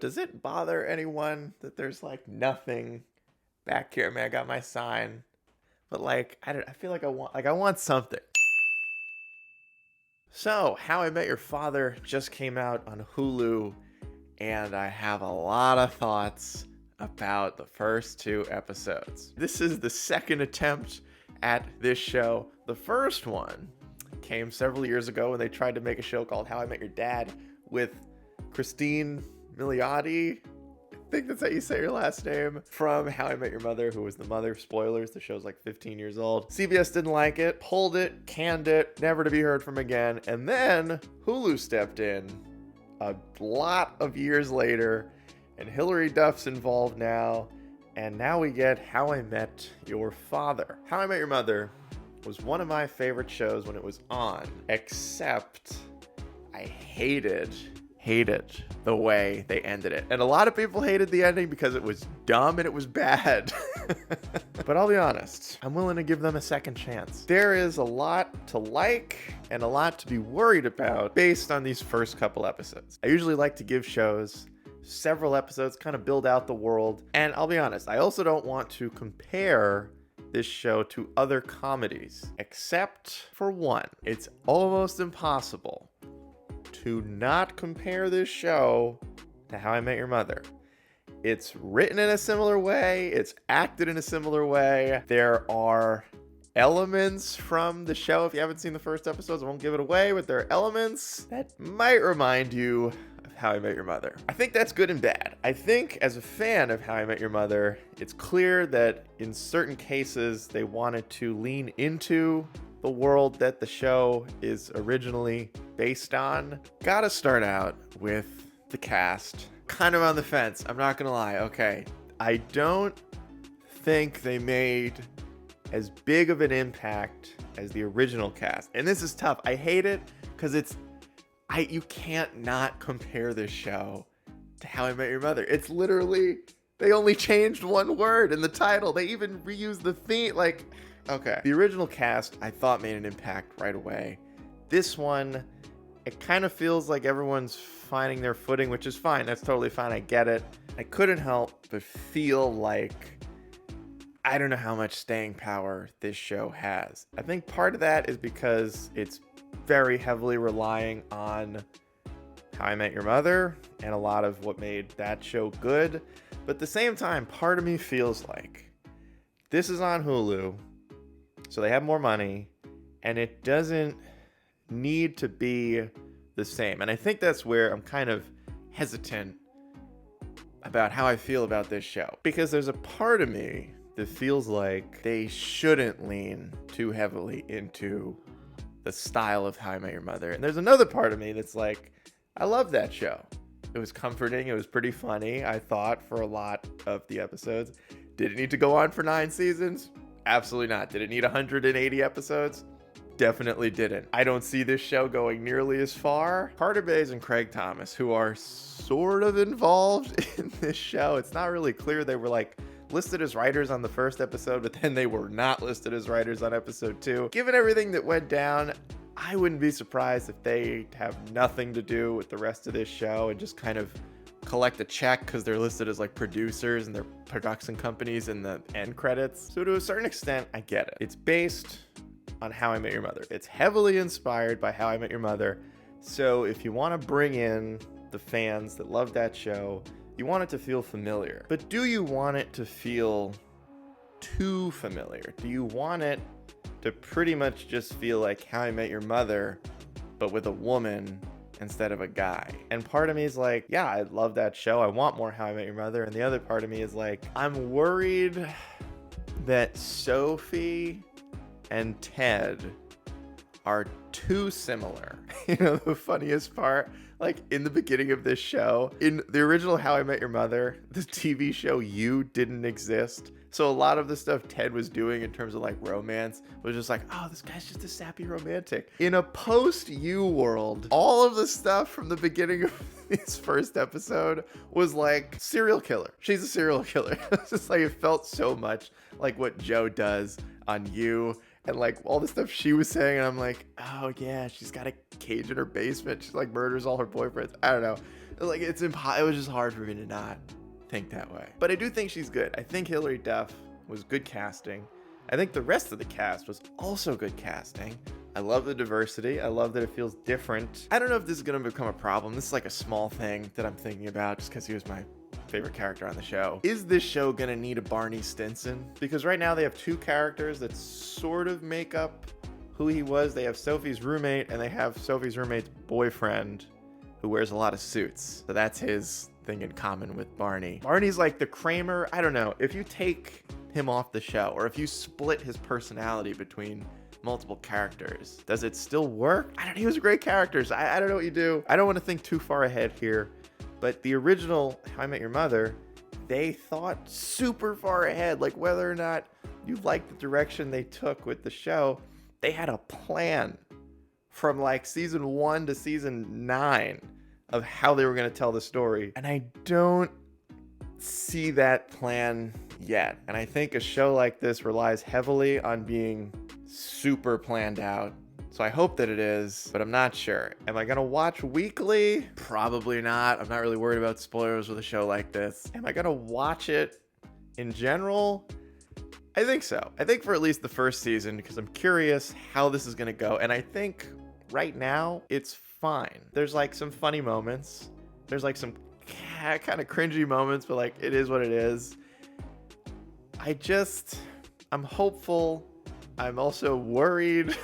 Does it bother anyone that there's like nothing back here? Man, I got my sign, but like I feel like I want something. So, How I Met Your Father just came out on Hulu, and I have a lot of thoughts about the first two episodes. This is the second attempt at this show. The first one came several years ago when they tried to make a show called How I Met Your Dad with Christine Milioti. I think that's how you say your last name, from How I Met Your Mother, who was the mother. Spoilers, the show's like 15 years old. CBS didn't like it, pulled it, canned it, never to be heard from again. And then Hulu stepped in a lot of years later, and HILARY Duff's involved now. And now we get How I Met Your Father. How I Met Your Mother was one of my favorite shows when it was on, except I hated the way they ended it. And a lot of people hated the ending because it was dumb and it was bad. But I'll be honest, I'm willing to give them a second chance. There is a lot to like and a lot to be worried about based on these first couple episodes. I usually like to give shows several episodes, kind of build out the world. And I'll be honest, I also don't want to compare this show to other comedies, except for one. It's almost impossible to not compare this show to How I Met Your Mother. It's written in a similar way, it's acted in a similar way. There are elements from the show, if you haven't seen the first episodes, I won't give it away, but there are elements that might remind you of How I Met Your Mother. I think that's good and bad. I think as a fan of How I Met Your Mother, it's clear that in certain cases they wanted to lean into the world that the show is originally based on. Gotta start out with the cast. Kind of on the fence, I'm not gonna lie. Okay, I don't think they made as big of an impact as the original cast. And this is tough. I hate it because you can't not compare this show to How I Met Your Mother. It's literally, they only changed one word in the title. They even reused the theme, like, okay. The original cast, I thought, made an impact right away. This one, it kind of feels like everyone's finding their footing, which is fine. That's totally fine. I get it. I couldn't help but feel like I don't know how much staying power this show has. I think part of that is because it's very heavily relying on How I Met Your Mother and a lot of what made that show good. But at the same time, part of me feels like this is on Hulu, so they have more money, and it doesn't need to be the same. And I think that's where I'm kind of hesitant about how I feel about this show. Because there's a part of me that feels like they shouldn't lean too heavily into the style of How I Met Your Mother. And there's another part of me that's like, I love that show. It was comforting. It was pretty funny, I thought, for a lot of the episodes. Did it need to go on for 9 seasons? Absolutely not. Did it need 180 episodes? Definitely didn't. I don't see this show going nearly as far. Carter Bays and Craig Thomas, who are sort of involved in this show. It's not really clear. They were like listed as writers on the first episode, but then they were not listed as writers on episode 2. Given everything that went down, I wouldn't be surprised if they have nothing to do with the rest of this show and just kind of collect a check because they're listed as like producers and their production companies in the end credits. So to a certain extent, I get it. It's based on How I Met Your Mother. It's heavily inspired by How I Met Your Mother. So if you want to bring in the fans that love that show, you want it to feel familiar. But do you want it to feel too familiar? Do you want it to pretty much just feel like How I Met Your Mother, but with a woman instead of a guy? And part of me is like, yeah, I love that show. I want more How I Met Your Mother. And the other part of me is like, I'm worried that Sophie and Ted are too similar. You know, the funniest part, like in the beginning of this show, in the original How I Met Your Mother, the TV show You didn't exist. So a lot of the stuff Ted was doing in terms of like romance was just like, oh, this guy's just a sappy romantic. In a post-You world, all of the stuff from the beginning of this first episode was like serial killer. She's a serial killer. It's just like, it felt so much like what Joe does on You. And like all the stuff she was saying, and I'm like, oh yeah, she's got a cage in her basement. She like murders all her boyfriends. I don't know. Like, it was just hard for me to not think that way. But I do think she's good. I think Hilary Duff was good casting. I think the rest of the cast was also good casting. I love the diversity. I love that it feels different. I don't know if this is going to become a problem. This is like a small thing that I'm thinking about just because he was my favorite character on the show. Is this show going to need a Barney Stinson? Because right now they have two characters that sort of make up who he was. They have Sophie's roommate and they have Sophie's roommate's boyfriend who wears a lot of suits. So that's his thing in common with Barney. Barney's like the Kramer. I don't know. If you take him off the show or if you split his personality between multiple characters, does it still work? I don't know. He was a great character. So I don't know what you do. I don't want to think too far ahead here, but the original How I Met Your Mother, they thought super far ahead. Like whether or not you like the direction they took with the show, they had a plan from like season 1 to season 9 of how they were going to tell the story. And I don't see that plan yet. And I think a show like this relies heavily on being super planned out. So I hope that it is, but I'm not sure. Am I going to watch weekly? Probably not. I'm not really worried about spoilers with a show like this. Am I going to watch it in general? I think so. I think for at least the first season, because I'm curious how this is going to go. And I think right now it's fine. There's like some funny moments. There's like some kind of cringy moments, but like it is what it is. I'm hopeful. I'm also worried.